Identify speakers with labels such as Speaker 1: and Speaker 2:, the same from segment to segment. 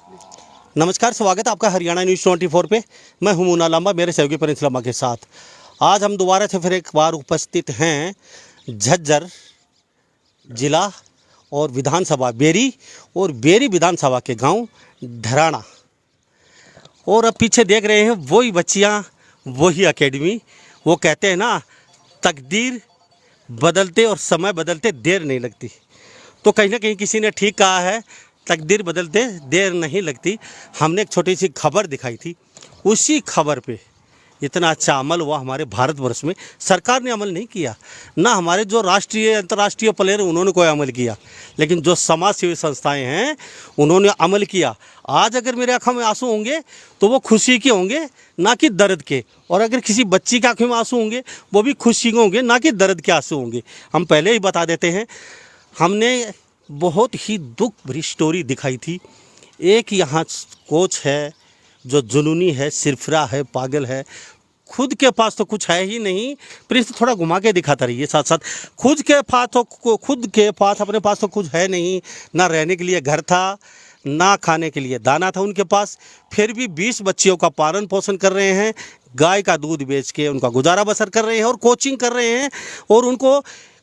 Speaker 1: नमस्कार, स्वागत है आपका हरियाणा न्यूज़ 24 पे। मैं हूं मुन्ना लांबा, मेरे सहयोगी प्रिंस लांबा के साथ। आज हम दोबारा से फिर एक बार उपस्थित हैं झज्जर जिला और विधानसभा बेरी और बेरी विधानसभा के गांव धराना। और अब पीछे देख रहे हैं वही बच्चियां, वही एकेडमी। वो कहते हैं ना, तकदीर बदलते और समय बदलते देर नहीं लगती। तो कहीं ना कहीं किसी ने ठीक कहा है, तकदीर बदलते देर नहीं लगती। हमने एक छोटी सी खबर दिखाई थी, उसी खबर पे इतना अच्छा अमल हुआ हमारे भारतवर्ष में। सरकार ने अमल नहीं किया, ना हमारे जो राष्ट्रीय अंतर्राष्ट्रीय प्लेयर उन्होंने कोई अमल किया, लेकिन जो समाज सेवी संस्थाएं हैं उन्होंने अमल किया। आज अगर मेरे आँखों में आंसू होंगे तो वो खुशी के होंगे, ना कि दर्द के। और अगर किसी बच्ची की आँखों में आंसू होंगे वो भी खुशी के होंगे, ना कि दर्द के आंसू होंगे। हम पहले ही बता देते हैं, हमने बहुत ही दुख भरी स्टोरी दिखाई थी। एक यहाँ कोच है जो जुनूनी है, सिरफिरा है, पागल है। खुद के पास तो कुछ है ही नहीं। प्रिंस थोड़ा घुमा के दिखाता रहिए साथ साथ। खुद के पास अपने पास तो कुछ है नहीं। ना रहने के लिए घर था, ना खाने के लिए दाना था उनके पास। फिर भी 20 बच्चियों का पालन पोषण कर रहे हैं, गाय का दूध बेच के उनका गुजारा बसर कर रहे हैं और कोचिंग कर रहे हैं और उनको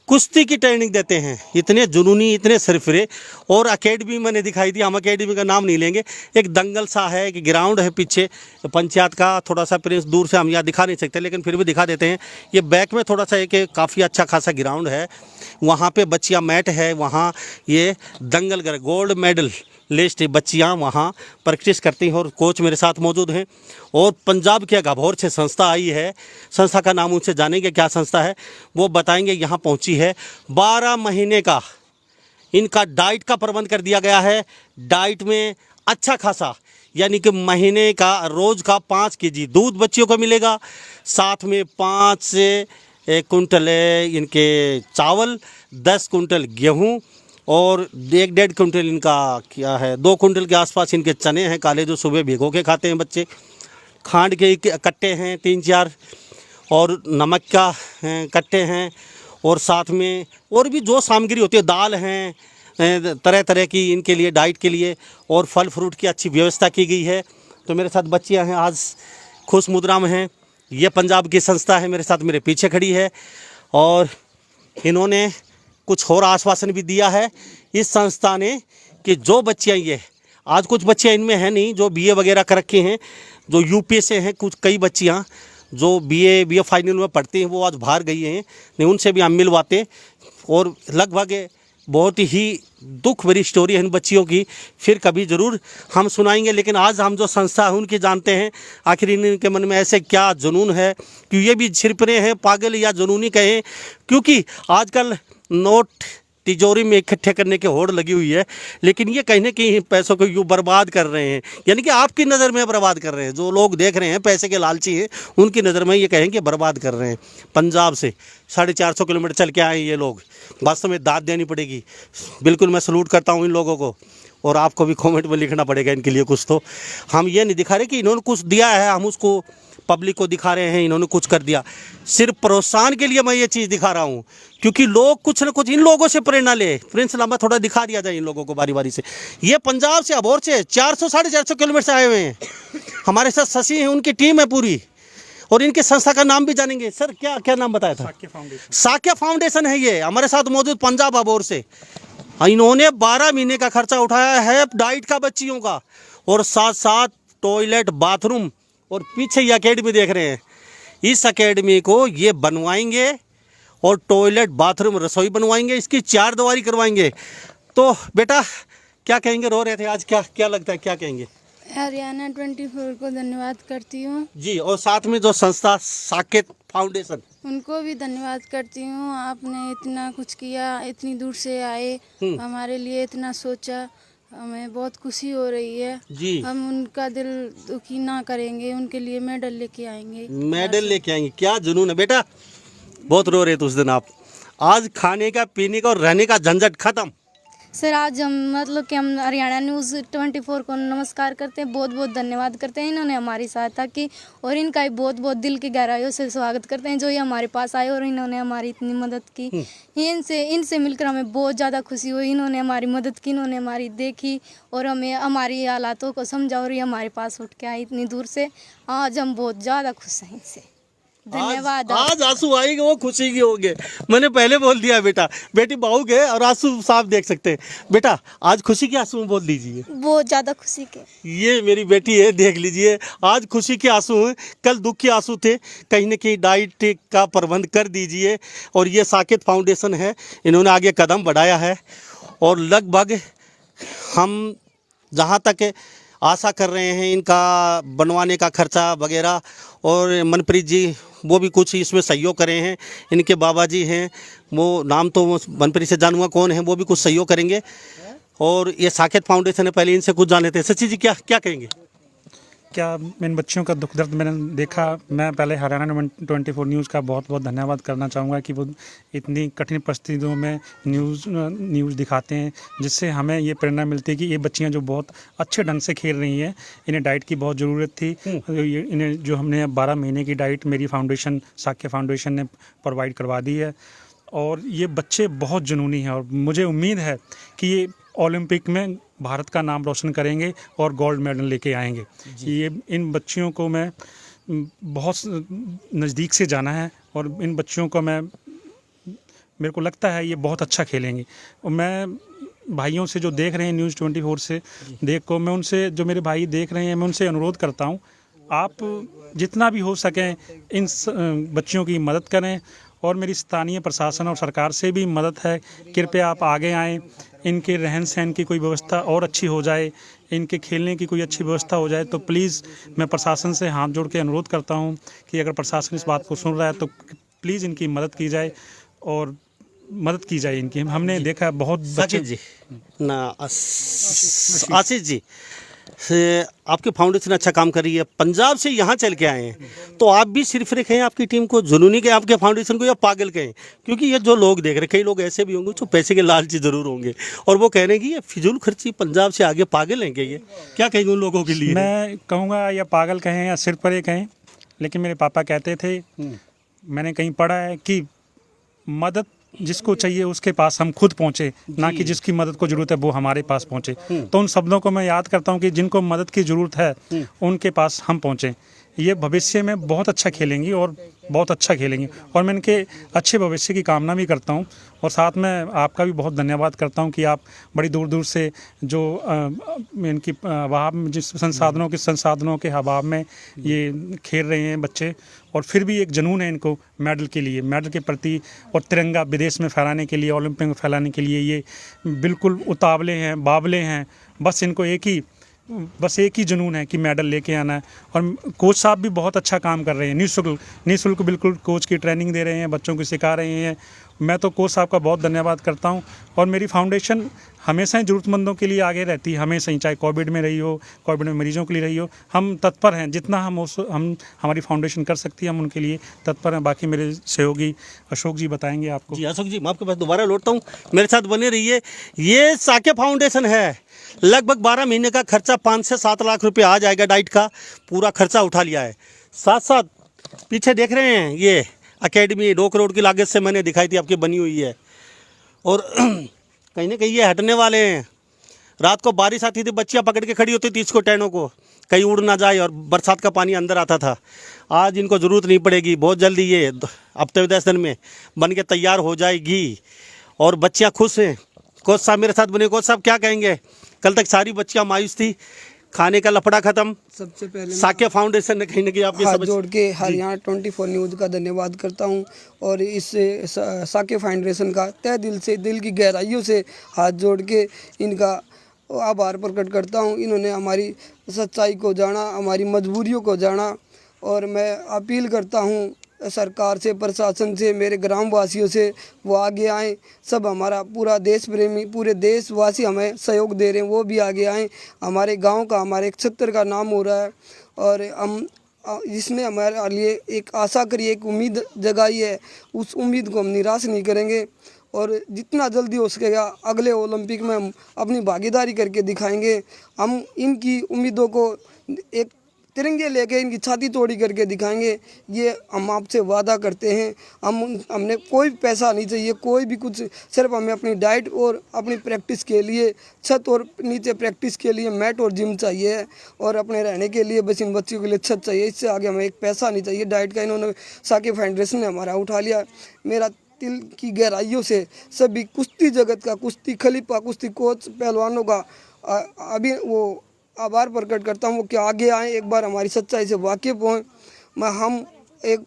Speaker 1: कुश्ती की ट्रेनिंग देते हैं। इतने जुनूनी, इतने सरफिरे। और एकेडमी मैंने दिखाई थी, हम एकेडमी का नाम नहीं लेंगे। एक दंगल सा है, एक ग्राउंड है पीछे पंचायत का। थोड़ा सा प्रिंस दूर से हम यहाँ दिखा नहीं सकते, लेकिन फिर भी दिखा देते हैं। ये बैक में थोड़ा सा एक काफ़ी अच्छा खासा ग्राउंड है। वहाँ पे बच्चियाँ मैट है, वहाँ ये दंगल कर गोल्ड मेडल लिस्ट बच्चियाँ वहाँ प्रैक्टिस करती हैं और कोच मेरे साथ मौजूद हैं। और पंजाब के घाघोर से संस्था आई है, संस्था का नाम उनसे जानेंगे क्या संस्था है वो बताएंगे। यहाँ पहुँची है 12 महीने का इनका डाइट का प्रबंध कर दिया गया है। डाइट में अच्छा खासा, यानी कि महीने का रोज़ का 5 केजी दूध बच्चियों को मिलेगा। साथ में 5 से 1 कुंटल इनके चावल, 10 कुंटल गेहूँ और 1-1.5 कुंटल इनका क्या है, 2 कुंटल के आसपास इनके चने हैं काले, जो सुबह भिगो के खाते हैं बच्चे। खांड के कट्टे हैं 3-4 और नमक का कट्टे हैं। और साथ में और भी जो सामग्री होती है, दाल हैं तरह तरह की इनके लिए, डाइट के लिए। और फल फ्रूट की अच्छी व्यवस्था की गई है। तो मेरे साथ बच्चियां हैं, आज खुश मुद्रा में हैं। ये पंजाब की संस्था है, मेरे साथ मेरे पीछे खड़ी है। और इन्होंने कुछ और आश्वासन भी दिया है इस संस्था ने कि जो बच्चियां, ये आज कुछ बच्चियां इनमें हैं नहीं जो बीए वगैरह कर रखे हैं, जो यूपी से हैं। कुछ कई बच्चियां जो बीए फाइनल में पढ़ती हैं वो आज बाहर गई हैं, नहीं उनसे भी हम मिलवाते। और लगभग बहुत ही दुख भरी स्टोरी है इन बच्चियों की, फिर कभी ज़रूर हम सुनाएंगे। लेकिन आज हम जो संस्था है उनकी जानते हैं, आखिर इनके मन में ऐसे क्या जुनून है कि ये भी छिरपरे हैं, पागल या जुनूनी कहें। क्योंकि आजकल नोट तिजोरी में इकट्ठे करने की होड़ लगी हुई है, लेकिन ये कहीं ना कहीं पैसों को यूँ बर्बाद कर रहे हैं, यानी कि आपकी नज़र में बर्बाद कर रहे हैं। जो लोग देख रहे हैं पैसे के लालची हैं, उनकी नज़र में ये कहें कि बर्बाद कर रहे हैं। पंजाब से 450 किलोमीटर चल के आए ये लोग, वास्तव में दाद देनी पड़ेगी। बिल्कुल मैं सलूट करता हूँ इन लोगों को, और आपको भी कमेंट में लिखना पड़ेगा इनके लिए कुछ। तो हम ये नहीं दिखा रहे कि इन्होंने कुछ दिया है, हम उसको पब्लिक को दिखा रहे हैं इन्होंने कुछ कर दिया। सिर्फ प्रोत्साहन के लिए मैं ये चीज़ दिखा रहा हूँ, क्योंकि लोग कुछ ना कुछ इन लोगों से प्रेरणा ले। प्रिंस लांबा थोड़ा दिखा दिया जाए इन लोगों को बारी बारी से। ये पंजाब से, अबोर से 400-450 किलोमीटर से आए हुए हैं। हमारे साथ शशि हैं, उनकी टीम है पूरी। और इनके संस्था का नाम भी जानेंगे। सर क्या क्या नाम बताया था? साक्य फाउंडेशन है ये, हमारे साथ मौजूद पंजाब अबोर से। इन्होंने 12 महीने का खर्चा उठाया है डाइट का बच्चियों का, और साथ साथ टॉयलेट, बाथरूम। और पीछे ये अकेडमी देख रहे हैं, इस अकेडमी को ये बनवाएंगे और टॉयलेट, बाथरूम, रसोई बनवाएंगे, इसकी 4 दीवारी करवाएंगे। तो बेटा क्या कहेंगे? रो रहे थे आज, क्या क्या लगता है, क्या कहेंगे?
Speaker 2: हरियाणा 24 को धन्यवाद करती हूँ
Speaker 1: जी, और साथ में जो संस्था साकेत फाउंडेशन,
Speaker 2: उनको भी धन्यवाद करती हूँ। आपने इतना कुछ किया, इतनी दूर से आए, हमारे लिए इतना सोचा, हमें बहुत खुशी हो रही है
Speaker 1: जी।
Speaker 2: हम उनका दिल दुखी ना करेंगे, उनके लिए मेडल लेके आएंगे।
Speaker 1: मेडल लेके आएंगे, क्या जुनून है बेटा। बहुत रो रहे थे उस दिन आप। आज खाने का, पीने का और रहने का झंझट खत्म।
Speaker 2: सर आज हम मतलब कि हम हरियाणा न्यूज़ 24 को नमस्कार करते हैं, बहुत बहुत धन्यवाद करते हैं। इन्होंने हमारी सहायता की और इनका भी बहुत बहुत दिल की गहराइयों से स्वागत करते हैं जो ये हमारे पास आए और इन्होंने हमारी इतनी मदद की। इनसे इनसे मिलकर हमें बहुत ज़्यादा खुशी हुई। इन्होंने हमारी मदद की, इन्होंने हमारी देखी और हमें हमारी हालातों को समझा और ये हमारे पास उठ के आई इतनी दूर से। आज हम बहुत ज़्यादा खुश हैं इनसे। धन्यवाद।
Speaker 1: आज आंसू आएंगे, वो खुशी के होंगे। मैंने पहले बोल दिया बेटा, बेटी भावुक है और आंसू साफ देख सकते हैं। बेटा आज खुशी के आंसू बोल दीजिए।
Speaker 2: बहुत ज़्यादा खुशी के।
Speaker 1: ये मेरी बेटी है, देख लीजिए, आज खुशी के आंसू हैं, कल दुख के आंसू थे। कहीं न कहीं डाइट का प्रबंध कर दीजिए। और ये साकेत फाउंडेशन है, इन्होंने आगे कदम बढ़ाया है और लगभग हम जहाँ तक आशा कर रहे हैं इनका बनवाने का खर्चा वगैरह, और मनप्रीत जी वो भी कुछ इसमें सहयोग करे हैं। इनके बाबा जी हैं, वो नाम तो मनप्रीत से जानूंगा कौन है, वो भी कुछ सहयोग करेंगे। और ये साकेत फाउंडेशन है, पहले इनसे कुछ जान लेते हैं। सच्ची जी क्या क्या कहेंगे?
Speaker 3: क्या इन बच्चियों का दुख दर्द मैंने देखा। मैं पहले हरियाणा 24 न्यूज़ का बहुत बहुत धन्यवाद करना चाहूँगा कि वो इतनी कठिन परिस्थितियों में न्यूज़ दिखाते हैं, जिससे हमें ये प्रेरणा मिलती है कि ये बच्चियाँ जो बहुत अच्छे ढंग से खेल रही हैं, इन्हें डाइट की बहुत ज़रूरत थी। इन्हें जो हमने 12 महीने की डाइट मेरी फाउंडेशन साक्य फाउंडेशन ने प्रोवाइड करवा दी है। और ये बच्चे बहुत जुनूनी हैं और मुझे उम्मीद है कि ये ओलंपिक में भारत का नाम रोशन करेंगे और गोल्ड मेडल लेके आएंगे। ये इन बच्चियों को मैं बहुत नज़दीक से जाना है और इन बच्चियों को मेरे को लगता है ये बहुत अच्छा खेलेंगे। और मैं भाइयों से जो देख रहे हैं न्यूज़ 24 से मैं उनसे, जो मेरे भाई देख रहे हैं, मैं उनसे अनुरोध करता हूँ, आप जितना भी हो सकें इन बच्चियों की मदद करें। और मेरी स्थानीय प्रशासन और सरकार से भी मदद है, कृपया आप आगे आएँ, इनके रहन सहन की कोई व्यवस्था और अच्छी हो जाए, इनके खेलने की कोई अच्छी व्यवस्था हो जाए। तो प्लीज़ मैं प्रशासन से हाथ जोड़ के अनुरोध करता हूँ कि अगर प्रशासन इस बात को सुन रहा है तो प्लीज़ इनकी मदद की जाए और मदद की जाए इनकी। हमने देखा बहुत बच्चे
Speaker 1: जी ना आशीष जी से आपकी फाउंडेशन अच्छा काम कर रही है, पंजाब से यहाँ चल के आए हैं, तो आप भी सिर्फ कहें आपकी टीम को जुनूनी के आपके फाउंडेशन को, या पागल कहें? क्योंकि ये जो लोग देख रहे, कई लोग ऐसे भी होंगे जो पैसे के लालची ज़रूर होंगे और वो कह रहे हैं कि ये फिजूल खर्ची पंजाब से आगे, पागल हैं क्या ये? क्या कहेंगे उन लोगों के लिए?
Speaker 3: मैं कहूँगा या पागल कहें या सिर परे कहें, लेकिन मेरे पापा कहते थे, मैंने कहीं पढ़ा है कि मदद जिसको चाहिए उसके पास हम खुद पहुँचे, ना कि जिसकी मदद को ज़रूरत है वो हमारे पास पहुँचे। तो उन शब्दों को मैं याद करता हूँ कि जिनको मदद की ज़रूरत है उनके पास हम पहुँचें। ये भविष्य में बहुत अच्छा खेलेंगी और बहुत अच्छा खेलेंगी और मैं इनके अच्छे भविष्य की कामना भी करता हूँ। और साथ में आपका भी बहुत धन्यवाद करता हूँ कि आप बड़ी दूर दूर से जो इनकी अभाव में, जिस संसाधनों के अभाव में ये खेल रहे हैं बच्चे, और फिर भी एक जुनून है इनको मेडल के लिए, मेडल के प्रति, और तिरंगा विदेश में फहराने के लिए, ओलंपिक में फैलाने के लिए ये बिल्कुल उतावले हैं, बावले हैं। बस इनको बस एक ही जुनून है कि मेडल लेके आना है। और कोच साहब भी बहुत अच्छा काम कर रहे हैं, निःशुल्क बिल्कुल कोच की ट्रेनिंग दे रहे हैं, बच्चों को सिखा रहे हैं। मैं तो कोच साहब का बहुत धन्यवाद करता हूं। और मेरी फाउंडेशन हमेशा ही ज़रूरतमंदों के लिए आगे रहती है, हमेशा ही, चाहे कोविड में रही हो, कोविड में मरीजों के लिए रही हो, हम तत्पर हैं। जितना हम हमारी फाउंडेशन कर सकती है हम उनके लिए तत्पर हैं। बाकी मेरे सहयोगी अशोक जी बताएंगे आपको।
Speaker 1: जी अशोक जी, मैं आपके पास दोबारा लौटता हूँ, मेरे साथ बने रहिए। ये साके फाउंडेशन है, लगभग 12 महीने का खर्चा 5 से 7 लाख रुपए आ जाएगा, डाइट का पूरा खर्चा उठा लिया है। साथ साथ पीछे देख रहे हैं ये एकेडमी 2 करोड़ की लागत से मैंने दिखाई थी आपकी बनी हुई है। और कहीं ना कहीं ये हटने वाले हैं। रात को बारिश आती थी, बच्चियाँ पकड़ के खड़ी होती थी इसको, टैनों को, कहीं उड़ ना जाए, और बरसात का पानी अंदर आता था। आज इनको ज़रूरत नहीं पड़ेगी, बहुत जल्दी ये हफ्ते 10 दिन में बन के तैयार हो जाएगी और बच्चियाँ खुश हैं। कोच साहब मेरे साथ बने। कोच साहब क्या कहेंगे? कल तक सारी बच्चियाँ मायूस थी, खाने का लफड़ा खत्म।
Speaker 4: सबसे पहले
Speaker 1: साके फाउंडेशन ने कहीं ना कहीं आपके
Speaker 4: हाथ जोड़ के हरियाणा 24 न्यूज़ का धन्यवाद करता हूं और इस साके फाउंडेशन का तहे दिल से, दिल की गहराइयों से हाथ जोड़ के इनका आभार प्रकट करता हूं। इन्होंने हमारी सच्चाई को जाना, हमारी मजबूरियों को जाना, और मैं अपील करता हूं सरकार से, प्रशासन से, मेरे ग्रामवासियों से, वो आगे आएँ। सब हमारा पूरा देश प्रेमी, पूरे देशवासी हमें सहयोग दे रहे हैं, वो भी आगे आएँ। हमारे गांव का, हमारे क्षेत्र का नाम हो रहा है और हम इसमें हमारे लिए एक आशा करिए, एक उम्मीद जगाई है। उस उम्मीद को हम निराश नहीं करेंगे और जितना जल्दी हो सकेगा अगले ओलंपिक में हम अपनी भागीदारी करके दिखाएंगे। हम इनकी उम्मीदों को एक तिरंगे लेके इनकी छाती तोड़ी करके दिखाएंगे। ये हम आपसे वादा करते हैं। हमने कोई पैसा नहीं चाहिए, कोई भी कुछ, सिर्फ हमें अपनी डाइट और अपनी प्रैक्टिस के लिए छत और नीचे प्रैक्टिस के लिए मैट और जिम चाहिए और अपने रहने के लिए बस इन बच्चों के लिए छत चाहिए। इससे आगे हमें एक पैसा नहीं चाहिए। डाइट का इन्होंने साके फाउंडेशन ने हमारा उठा लिया। मेरा दिल की गहराइयों से सभी कुश्ती जगत का, कुश्ती खलीफा, कुश्ती कोच पहलवानों का अभी वो आभार प्रकट करता हूँ कि आगे आए, एक बार हमारी सच्चाई से वाकिफ हों। हम एक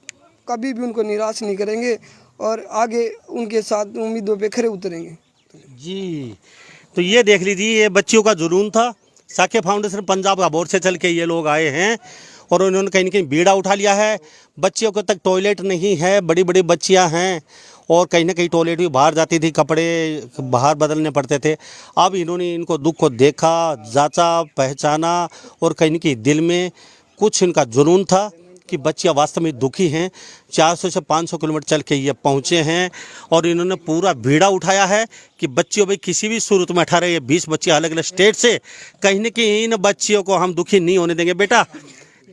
Speaker 4: कभी भी उनको निराश नहीं करेंगे और आगे उनके साथ उम्मीदों पे खरे उतरेंगे।
Speaker 1: जी, तो ये देख लीजिए, ये बच्चियों का जुनून था। साके फाउंडेशन पंजाब का बोर्ड से चल के ये लोग आए हैं और उन्होंने कहीं न कहीं बीड़ा उठा लिया है। बच्चियों को तक टॉयलेट नहीं है, बड़ी बड़ी बच्चियां हैं और कहीं ना कहीं टॉयलेट भी बाहर जाती थी, कपड़े बाहर बदलने पड़ते थे। अब इन्होंने इनको दुख को देखा, जांचा, पहचाना और कहीं न कहीं दिल में कुछ इनका जुनून था कि बच्चियाँ वास्तव में दुखी हैं। 400 से 500 किलोमीटर चल के ये पहुँचे हैं और इन्होंने पूरा बीड़ा उठाया है कि बच्चियों भाई किसी भी सूरत में 18 या 20 बच्चियाँ अलग अलग स्टेट से, कहीं न कहीं इन बच्चियों को हम दुखी नहीं होने देंगे। बेटा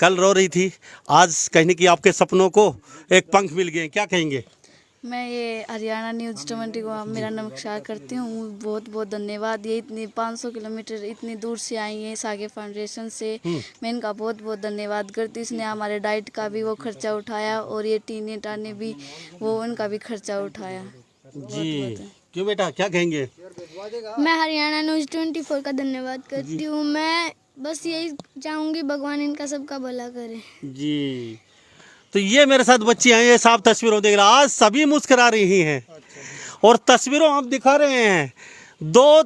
Speaker 1: कल रो रही थी, आज कहीं न कहीं आपके सपनों को एक पंख मिल गए, क्या कहेंगे?
Speaker 5: मैं ये हरियाणा न्यूज़ 20 को मेरा नमस्कार करती हूँ। बहुत बहुत धन्यवाद। ये इतनी 500 किलोमीटर इतनी दूर से आई हैं साके फाउंडेशन से। मैं इनका बहुत बहुत धन्यवाद करती हूँ। इसने हमारे डाइट का भी वो खर्चा उठाया और ये टीने टाने भी वो उनका भी खर्चा उठाया।
Speaker 1: जी, क्यों बेटा, क्या कहेंगे?
Speaker 6: मैं हरियाणा न्यूज़ 24 का धन्यवाद करती हूँ। मैं बस यही चाहूँगी भगवान इनका सबका भला करे।
Speaker 1: जी, तो ये मेरे साथ बच्ची हैं, ये साफ तस्वीरों देख रहा, आज सभी मुस्कुरा रही हैं और तस्वीरों आप दिखा रहे हैं।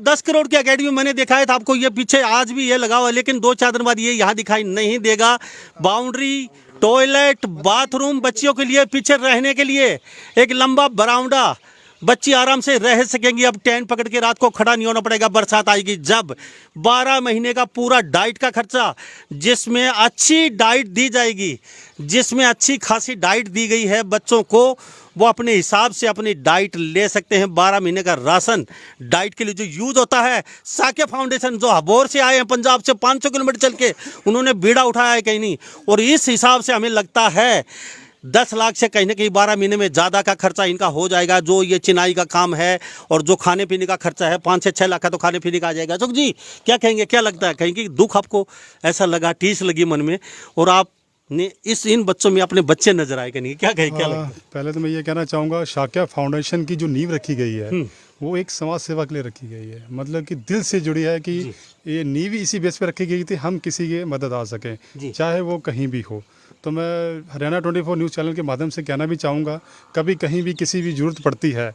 Speaker 1: 10 करोड़ की अकेडमी मैंने दिखाया था आपको, ये पीछे आज भी ये लगा हुआ है, लेकिन 2-4 दिन बाद ये यहाँ दिखाई नहीं देगा। बाउंड्री, टॉयलेट, बाथरूम, बच्चियों के लिए पीछे रहने के लिए एक लंबा बरामदा, बच्ची आराम से रह सकेंगी। अब टेंट पकड़ के रात को खड़ा नहीं होना पड़ेगा, बरसात आएगी जब। 12 महीने का पूरा डाइट का खर्चा, जिसमें अच्छी डाइट दी जाएगी, जिसमें अच्छी खासी डाइट दी गई है बच्चों को। वो अपने हिसाब से अपनी डाइट ले सकते हैं। 12 महीने का राशन डाइट के लिए जो यूज़ होता है, साके फाउंडेशन जो हबोर से आए हैं पंजाब से 500 किलोमीटर चल के, उन्होंने बीड़ा उठाया है कहीं नहीं। और इस हिसाब से हमें लगता है 10 लाख से कहीं ना कहीं 12 महीने में ज़्यादा का खर्चा इनका हो जाएगा। जो ये चिनाई का काम है और जो खाने पीने का खर्चा है 5 से 6 लाख का तो खाने पीने का आ जाएगा। सुख जी क्या कहेंगे, क्या लगता है? कहीं कि दुख आपको ऐसा लगा, ठेस लगी मन में, और आपने इन बच्चों में अपने बच्चे नजर आए कहीं, क्या कहें, क्या लगता है?
Speaker 7: पहले तो मैं ये कहना चाहूँगा, साके फाउंडेशन की जो नींव रखी गई है वो एक समाज सेवा के लिए रखी गई है। मतलब कि दिल से जुड़ी है कि ये नींव इसी बेस पे रखी गई थी हम किसी के मदद आ सकें, चाहे वो कहीं भी हो। तो मैं हरियाणा 24 न्यूज़ चैनल के माध्यम से कहना भी चाहूँगा, कभी कहीं भी किसी भी ज़रूरत पड़ती है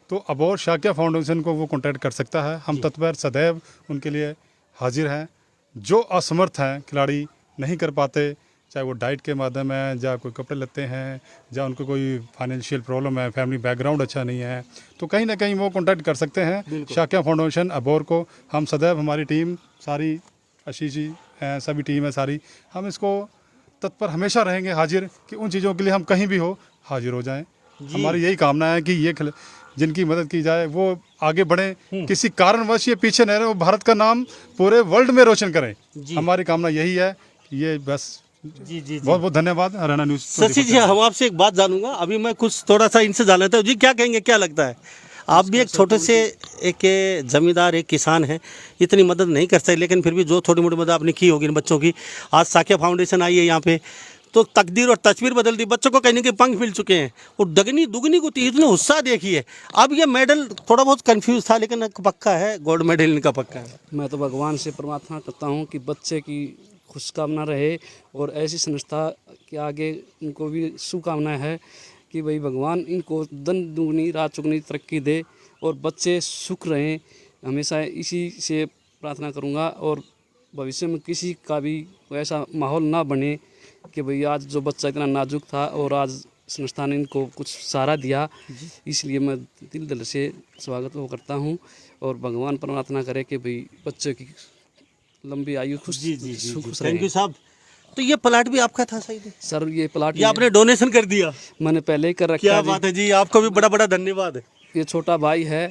Speaker 7: तो अबोर साके फाउंडेशन को वो कॉन्टैक्ट कर सकता है। हम तत्पर सदैव उनके लिए हाजिर हैं। जो असमर्थ हैं खिलाड़ी, नहीं कर पाते, चाहे वो डाइट के माध्यम है, या कोई कपड़े लेते हैं, या उनको कोई फाइनेंशियल प्रॉब्लम है, फैमिली बैकग्राउंड अच्छा नहीं है, तो कहीं ना कहीं वो कॉन्टैक्ट कर सकते हैं साके फाउंडेशन अबोर को। हम सदैव, हमारी टीम सारी, आशीष जी हैं, सभी टीम है सारी, हम इसको तत्पर हमेशा रहेंगे हाजिर कि उन चीज़ों के लिए हम कहीं भी हो हाजिर हो जाएं। हमारी यही कामना है कि ये जिनकी मदद की जाए वो आगे बढ़ें, किसी कारणवश ये पीछे न रहे, वो भारत का नाम पूरे वर्ल्ड में रोशन करें। हमारी कामना यही है। ये बस
Speaker 1: जी
Speaker 7: बहुत बहुत धन्यवाद हरियाणा न्यूज़।
Speaker 1: शशि जी, हम आपसे एक बात जानूंगा, अभी मैं कुछ थोड़ा सा इनसे जान लेता हूँ। जी क्या कहेंगे, क्या लगता है? आप भी एक छोटे से एक जमींदार, एक किसान हैं, इतनी मदद नहीं कर सकते, लेकिन फिर भी जो थोड़ी मोटी मदद आपने की होगी इन बच्चों की, आज साके फाउंडेशन आई है यहाँ पे, तो तकदीर और तस्वीर बदल दी। बच्चों को कहने के पंख मिल चुके हैं और दुगनी को इतने उत्साह देखिए। अब ये मेडल थोड़ा बहुत कंफ्यूज था, लेकिन पक्का है, गोल्ड मेडल इनका पक्का है।
Speaker 8: मैं तो भगवान से प्रार्थना करता हूँ कि बच्चे की खुशकामना रहे और ऐसी संस्था के आगे इनको भी शुभकामना है कि भाई भगवान इनको दिन दुगनी रात चुगनी तरक्की दे और बच्चे सुख रहें। हमेशा इसी से प्रार्थना करूँगा और भविष्य में किसी का भी ऐसा माहौल ना बने कि भाई आज जो बच्चा इतना नाजुक था और आज संस्था ने इनको कुछ सहारा दिया। इसलिए मैं दिल से स्वागत वो करता हूँ और भगवान पर प्रार्थना करे कि भाई बच्चे की लंबी आयु खुश खुश
Speaker 1: थैंक यू साहब। तो ये प्लाट भी आपका था सही है
Speaker 8: सर? ये प्लाट
Speaker 1: ये आपने डोनेशन कर दिया?
Speaker 8: मैंने पहले ही कर रखा
Speaker 1: क्या
Speaker 8: है।
Speaker 1: बात है जी, आपको भी बड़ा बड़ा धन्यवाद है।
Speaker 8: ये छोटा भाई है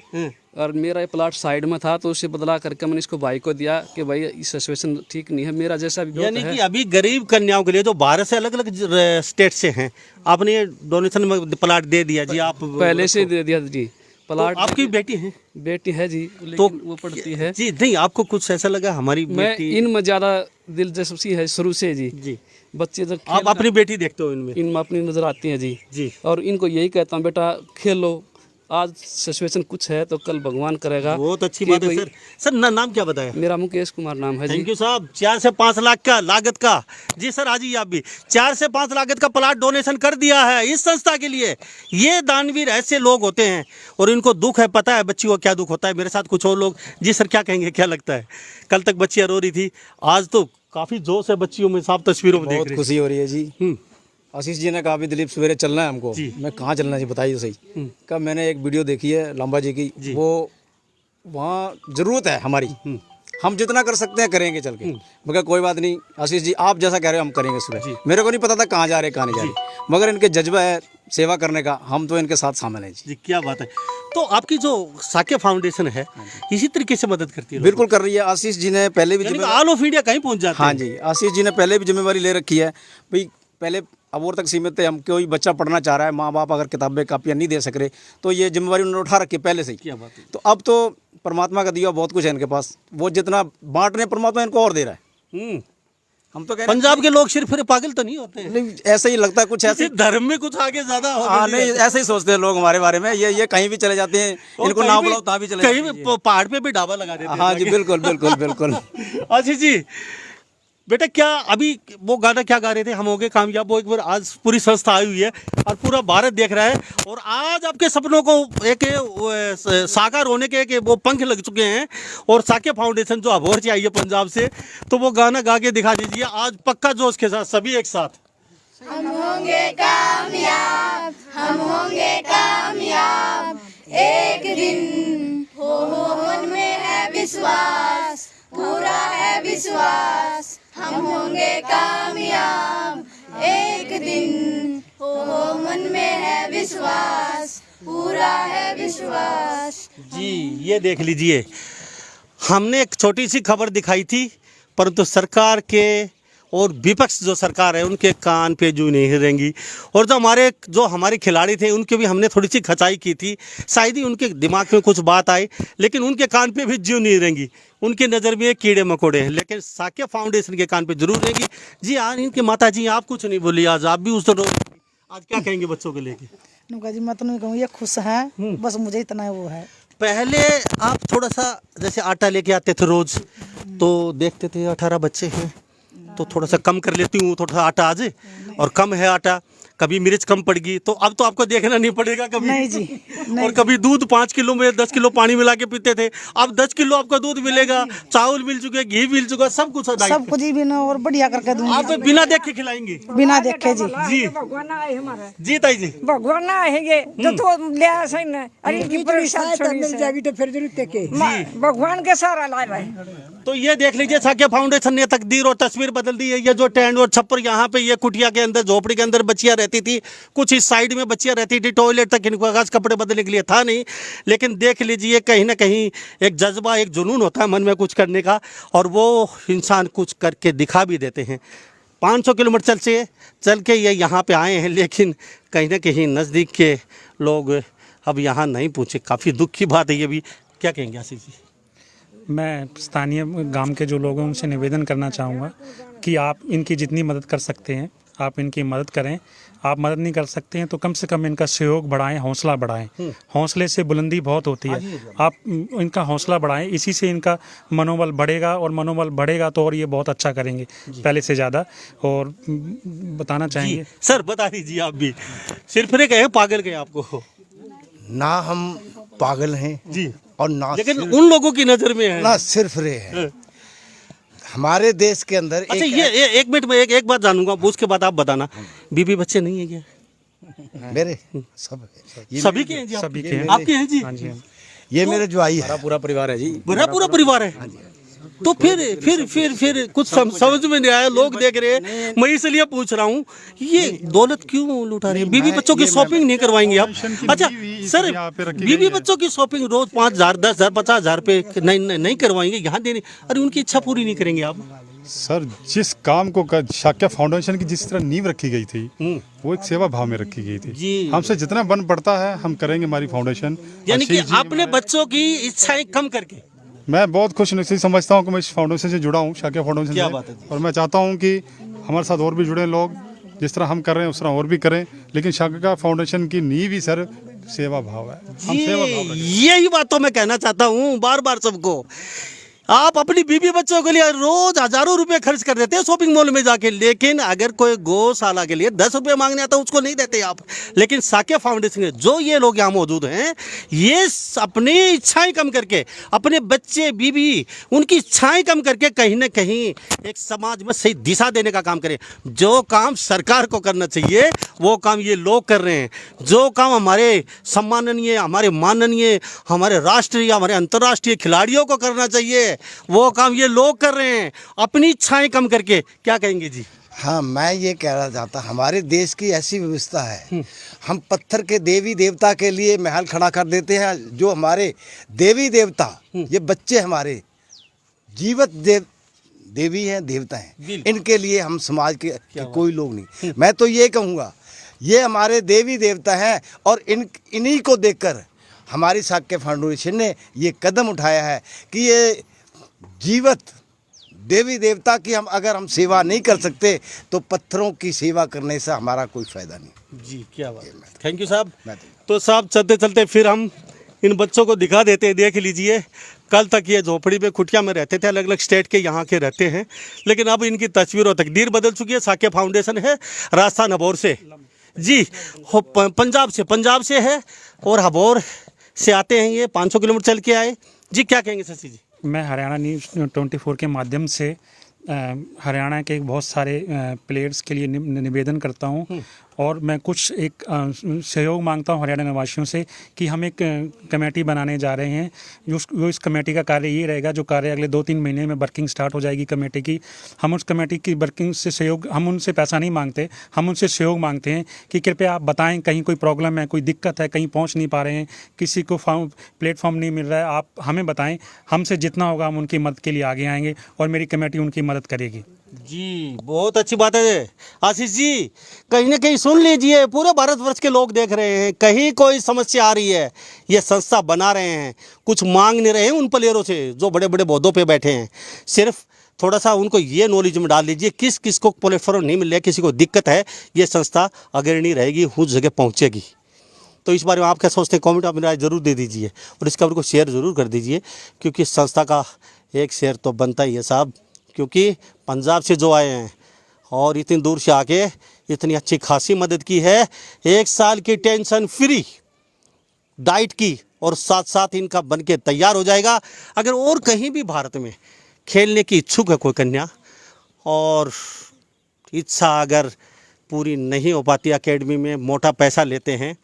Speaker 8: और मेरा ये प्लाट साइड में था, तो उसे बदला करके मैंने इसको भाई को दिया कि भाई इस सिचुएशन ठीक नहीं है, मेरा जैसा भी
Speaker 1: यानी कि अभी गरीब कन्याओं के लिए जो भारत से अलग अलग स्टेट से हैं, आपने ये डोनेशन में प्लाट दे दिया जी। आप
Speaker 8: पहले से दे दिया जी प्लाट।
Speaker 1: तो आपकी बेटी है?
Speaker 8: बेटी है जी, लेकिन
Speaker 1: तो
Speaker 8: वो पढ़ती है
Speaker 1: जी। नहीं, आपको कुछ ऐसा लगा हमारी
Speaker 8: मैं
Speaker 1: बेटी?
Speaker 8: इनमें ज़्यादा दिलचस्पी है शुरू से जी। बच्चे जब
Speaker 1: आप अपनी बेटी देखते हो इनमें?
Speaker 8: इनमें अपनी नज़र आती है जी। और इनको यही कहता हूँ, बेटा खेलो, आज सिचुएशन कुछ है तो कल भगवान करेगा।
Speaker 1: बहुत अच्छी
Speaker 8: कि
Speaker 1: बात है
Speaker 8: भाई-
Speaker 1: सर। सर नाम क्या बताया?
Speaker 8: मेरा मुकेश कुमार नाम है जी।
Speaker 1: थैंक यू साहब। 4 से 5 लाख का लागत का जी सर, आज ही आप भी 4 से 5 लागत का प्लाट डोनेशन कर दिया है इस संस्था के लिए। ये दानवीर ऐसे लोग होते हैं और इनको दुख है, पता है बच्ची को क्या दुख होता है। मेरे साथ कुछ और लोग जी सर, क्या कहेंगे, क्या लगता है? कल तक बच्चियाँ रो रही थी, आज तो काफी जोश है बच्चियों में, साफ तस्वीरों में देख
Speaker 9: बहुत
Speaker 1: रहे हैं।
Speaker 9: खुशी हो रही है जी। आशीष जी ने कहा भी दिलीप सवेरे चलना है हमको। मैं कहाँ चलना है जी, बताइए सही। कहा मैंने एक वीडियो देखी है लांबा जी की, वो वहाँ जरूरत है हमारी, हम जितना कर सकते हैं करेंगे चल के। मगर कोई बात नहीं आशीष जी, आप जैसा कह रहे हो हम करेंगे सुबह। मेरे को नहीं पता था कहाँ जा रहे कहाँ नहीं जा रहे, मगर इनके जज्बा है सेवा करने का, हम तो इनके साथ शामिल हैं जी।
Speaker 1: क्या बात है। तो आपकी जो साके फाउंडेशन है इसी तरीके से मदद करती है?
Speaker 9: बिल्कुल कर रही है। आशीष जी ने पहले भी
Speaker 1: ऑल ऑफ इंडिया कहीं पहुंच जाते
Speaker 9: हाँ जी, आशीष जी ने पहले भी जिम्मेवारी ले रखी है भाई। पहले अब और तक सीमित थे हम, कोई बच्चा पढ़ना चाह रहा है, माँ बाप अगर किताबें कापियाँ नहीं दे सक रहे, तो ये जिम्मेवारी उन्होंने उठा रखी है पहले से ही।
Speaker 1: क्या बात है।
Speaker 9: तो अब तो परमात्मा का दिया बहुत कुछ है इनके पास, वो जितना बांट रहे परमात्मा इनको और दे रहा है। हम तो कह रहे
Speaker 1: पंजाब के लोग सिर्फ फिर पागल तो नहीं होते?
Speaker 9: नहीं, ऐसे ही लगता है कुछ ऐसे।
Speaker 1: धर्म में कुछ आगे ज्यादा हो।
Speaker 9: हाँ नहीं, ऐसे ही सोचते हैं लोग हमारे बारे में। ये कहीं भी चले जाते हैं, इनको ना बुलाओ तहाँ भी चले
Speaker 1: कहीं
Speaker 9: जाते
Speaker 1: भी
Speaker 9: हैं।
Speaker 1: पहाड़ पे भी ढाबा लगा देते हैं।
Speaker 9: हाँ जी, बिल्कुल बिल्कुल बिल्कुल।
Speaker 1: आशीष जी बेटा, क्या अभी वो गाना क्या गा रहे थे, हम होंगे कामयाब, वो एक बार आज पूरी संस्था आई हुई है और पूरा भारत देख रहा है, और आज आपके सपनों को एक साकार होने के एक वो पंख लग चुके हैं। और साके फाउंडेशन जो अभोर से आई है पंजाब से, तो वो गाना गा के दिखा दीजिए आज पक्का जोश के साथ सभी एक साथ।
Speaker 2: हम होंगे कामयाब, हम होंगे कामयाब, एक दिन हो मन में है विश्वास, पूरा है विश्वास, हम होंगे कामयाब, एक दिन हो मन में है विश्वास, पूरा है विश्वास।
Speaker 1: जी ये देख लीजिए, हमने एक छोटी सी खबर दिखाई थी, परंतु सरकार के और विपक्ष जो सरकार है उनके कान पे जू नहीं हिलेंगी। और जो हमारे खिलाड़ी थे उनके भी हमने थोड़ी सी खचाई की थी, शायद ही उनके दिमाग में कुछ बात आई, लेकिन उनके कान पे भी जू नहीं रहेंगी। उनकी नज़र में कीड़े मकोड़े हैं, लेकिन साके फाउंडेशन के कान पे जरूर रहेगी। जी आज इनके माता जी आप कुछ नहीं बोली, आज आप भी उस तरह आज क्या कहेंगे बच्चों को लेके?
Speaker 10: नुका जी मैं तो नहीं कहूँ, ये खुश हैं, बस मुझे इतना वो है।
Speaker 1: पहले आप थोड़ा सा जैसे आटा लेके आते थे रोज, तो देखते थे 18 बच्चे हैं तो थोड़ा सा कम कर लेती हूँ, थोड़ा सा आटा आ जाए, और कम है आटा, कभी मिर्च कम पड़ गई, तो अब तो आपको देखना नहीं पड़ेगा कभी।
Speaker 10: नहीं जी, नहीं।
Speaker 1: और कभी दूध 5 किलो में 10 किलो पानी मिला के पीते थे, अब 10 किलो आपका दूध मिलेगा, चावल मिल चुके, घी मिल चुका, सब कुछ
Speaker 10: सब कुछ ही बिना और बढ़िया करके दूंगी।
Speaker 1: आप बिना देख के खिलाएंगे?
Speaker 10: बिना देखे जी।
Speaker 1: जी जी ताई जी,
Speaker 11: भगवान है जो तो ले सही ना, अरे की परेशान छोड़ी मिल जाएगी तो फिर जरूर देखे भगवान के सारा ला रहे।
Speaker 1: तो ये देख लीजिए साके फाउंडेशन ने तकदीर और तस्वीर बदल दी है। ये जो टेंट और छप्पर यहाँ पे ये कुटिया के अंदर झोपड़ी के अंदर बच्चियाँ रहती थी, कुछ इस साइड में बच्चियाँ रहती थी, टॉयलेट तक इनको खास कपड़े बदलने के लिए था नहीं, लेकिन देख लीजिए कहीं ना कहीं एक जज्बा, एक जुनून होता है मन में कुछ करने का, और वो इंसान कुछ करके दिखा भी देते हैं। 500 किलोमीटर चल के ये यहाँ पे आए हैं, लेकिन कहीं ना कहीं नज़दीक के लोग अब यहाँ नहीं पहुँचे। काफ़ी दुख की बात है ये भी। क्या कहेंगे आशीष जी?
Speaker 3: मैं स्थानीय गांव के जो लोग हैं उनसे निवेदन करना चाहूँगा कि आप इनकी जितनी मदद कर सकते हैं आप इनकी मदद करें। आप मदद नहीं कर सकते हैं तो कम से कम इनका सहयोग बढ़ाएं, हौसला बढ़ाएं। हौसले से बुलंदी बहुत होती है। आप इनका हौसला बढ़ाएं, इसी से इनका मनोबल बढ़ेगा, और मनोबल बढ़ेगा तो और ये बहुत अच्छा करेंगे पहले से ज़्यादा। और बताना चाहेंगे
Speaker 1: सर, बता दीजिए आप भी, सिर्फ रे कहे पागल कहे आपको?
Speaker 12: ना हम पागल हैं
Speaker 1: जी,
Speaker 12: और ना
Speaker 1: लेकिन उन लोगों की नज़र में है
Speaker 12: ना सिर्फ रे है। हमारे देश के अंदर
Speaker 1: अच्छा ये एक मिनट में एक बात जानूंगा, उसके बाद आप बताना। बीबी बच्चे नहीं है क्या?
Speaker 12: मेरे सब है।
Speaker 1: सभी के हैं जी?
Speaker 3: सभी के हैं।
Speaker 1: आपके हैं जी?
Speaker 3: हाँ जी।
Speaker 12: ये मेरे ज्वाई है,
Speaker 9: पूरा परिवार है जी।
Speaker 1: बड़ा पूरा परिवार है। तो फिर कुछ समझ में नहीं आया, लोग देख रहे हैं, मैं इसलिए पूछ रहा हूँ ये दौलत क्यों लुटा रहे हैं? बीवी बच्चों की शॉपिंग नहीं करवाएंगे आप? अच्छा सर, बीवी बच्चों की शॉपिंग रोज 5,000, 10,000, 50,000 पे नहीं करवाएंगे यहाँ देने? अरे उनकी इच्छा पूरी नहीं करेंगे आप?
Speaker 7: सर, जिस काम को शाक्या फाउंडेशन की जिस तरह नींव रखी गई थी वो एक सेवा भाव में रखी गई थी। हमसे जितना बन पड़ता है हम करेंगे हमारी फाउंडेशन।
Speaker 1: यानी कि अपने बच्चों की इच्छाएं कम करके।
Speaker 7: मैं बहुत खुशनसीब समझता हूँ कि मैं इस फाउंडेशन से जुड़ा हूँ, शाक्या फाउंडेशन से।
Speaker 1: बात है।
Speaker 7: और मैं चाहता हूँ कि हमारे साथ और भी जुड़े लोग, जिस तरह हम कर रहे हैं उस तरह और भी करें। लेकिन शाक्या फाउंडेशन की नींव ही सर सेवा भाव है। हम सेवा भाव
Speaker 1: यही बात तो मैं कहना चाहता हूँ बार बार सबको। आप अपनी बीवी बच्चों के लिए रोज हजारों रुपए खर्च कर देते हैं शॉपिंग मॉल में जाके, लेकिन अगर कोई गौशाला के लिए 10 रुपए मांगने आता है उसको नहीं देते आप। लेकिन शाक्या फाउंडेशन के जो ये लोग यहाँ मौजूद हैं, ये अपनी इच्छाएं कम करके, अपने बच्चे बीवी उनकी इच्छाएं कम करके कहीं ना कहीं एक समाज में सही दिशा देने का काम करें। जो काम सरकार को करना चाहिए वो काम ये लोग कर रहे हैं। जो काम हमारे सम्माननीय, हमारे माननीय, हमारे राष्ट्रीय, हमारे अंतर्राष्ट्रीय खिलाड़ियों को करना चाहिए वो काम ये लोग कर रहे हैं अपनी इच्छाएं कम करके। क्या कहेंगे जी?
Speaker 12: हाँ, मैं ये कहना चाहता, हमारे देश की ऐसी व्यवस्था है, हम पत्थर के देवी देवता के लिए महल खड़ा कर देते हैं। जो हमारे देवी देवता, ये बच्चे हमारे जीवित देवी हैं, देवता हैं, इनके लिए हम समाज के कोई लोग नहीं। मैं तो ये कहूँगा ये हमारे देवी देवता हैं और इन्हीं को देखकर हमारी शाक्या फाउंडेशन ने ये कदम उठाया है कि ये जीवित देवी देवता की अगर हम सेवा नहीं कर सकते तो पत्थरों की सेवा करने से हमारा कोई फायदा नहीं।
Speaker 1: जी क्या बात है, थैंक यू साहब। तो साहब चलते चलते फिर हम इन बच्चों को दिखा देते हैं। देख लीजिए, कल तक ये झोपड़ी में कुटिया में रहते थे, अलग अलग स्टेट के यहाँ के रहते हैं, लेकिन अब इनकी तस्वीर और तकदीर बदल चुकी है। शाक्या फाउंडेशन है राजस्थान हबौर से जी, पंजाब से है और हबौर से आते हैं। ये 500 किलोमीटर चल के आए जी। क्या कहेंगे शशि जी?
Speaker 3: मैं हरियाणा न्यूज़ 24 के माध्यम से हरियाणा के बहुत सारे प्लेयर्स के लिए निवेदन करता हूं और मैं कुछ एक सहयोग मांगता हूं हरियाणा निवासियों से कि हम एक कमेटी बनाने जा रहे हैं। जो इस कमेटी का कार्य ये रहेगा, जो कार्य अगले 2-3 महीने में वर्किंग स्टार्ट हो जाएगी कमेटी की। हम उस कमेटी की वर्किंग से सहयोग, हम उनसे पैसा नहीं मांगते, हम उनसे सहयोग मांगते हैं कि कृपया आप बताएं कहीं कोई प्रॉब्लम है, कोई दिक्कत है, कहीं पहुँच नहीं पा रहे हैं, किसी को प्लेटफॉर्म नहीं मिल रहा है, आप हमें बताएं। हमसे जितना होगा हम उनकी मदद के लिए आगे आएंगे और मेरी कमेटी उनकी मदद करेगी।
Speaker 1: जी बहुत अच्छी बात है आशीष जी। कहीं ना कहीं सुन लीजिए, पूरे भारतवर्ष के लोग देख रहे हैं, कहीं कोई समस्या आ रही है ये संस्था बना रहे हैं, कुछ मांग नहीं रहे हैं उन प्लेयरों से जो बड़े बड़े पदों पे बैठे हैं। सिर्फ थोड़ा सा उनको ये नॉलेज में डाल दीजिए किस किस को प्लेटफॉर्म नहीं मिल रहा है, किसी को दिक्कत है, ये संस्था अग्रणी रहेगी, उस जगह पहुँचेगी। तो इस बारे में आप क्या सोचते हैं? कमेंट अपनी राय जरूर दे दीजिए और इस खबर को शेयर ज़रूर कर दीजिए, क्योंकि संस्था का एक शेयर तो बनता ही है साहब। क्योंकि पंजाब से जो आए हैं और इतनी दूर से आके इतनी अच्छी खासी मदद की है, 1 साल की टेंशन फ्री डाइट की, और साथ साथ इनका बन के तैयार हो जाएगा। अगर और कहीं भी भारत में खेलने की इच्छुक है कोई कन्या और इच्छा अगर पूरी नहीं हो पाती, एकेडमी में मोटा पैसा लेते हैं,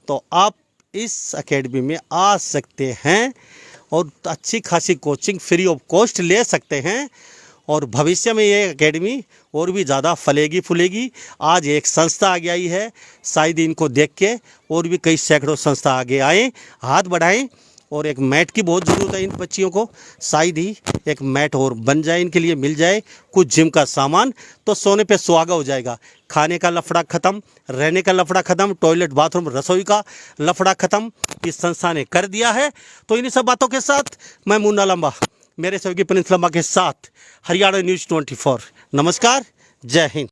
Speaker 1: तो आप इस एकेडमी में आ सकते हैं और अच्छी खासी कोचिंग फ्री ऑफ कॉस्ट ले सकते हैं। और भविष्य में ये एकेडमी और भी ज़्यादा फलेगी फूलेगी। आज एक संस्था आगे आई है, शायद इनको देख के और भी कई सैकड़ों संस्था आगे आए, हाथ बढ़ाएं। और एक मैट की बहुत ज़रूरत है इन बच्चियों को, शायद ही एक मैट और बन जाए, इनके लिए मिल जाए कुछ जिम का सामान, तो सोने पे सुहागा हो जाएगा। खाने का लफड़ा ख़त्म, रहने का लफड़ा ख़त्म, टॉयलेट बाथरूम रसोई का लफड़ा ख़त्म इस संस्था ने कर दिया है। तो इन सब बातों के साथ मैं मुन्ना लंबा मेरे सहयोगी प्रिंस लंबा के साथ हरियाणा न्यूज़ 24। नमस्कार, जय हिंद।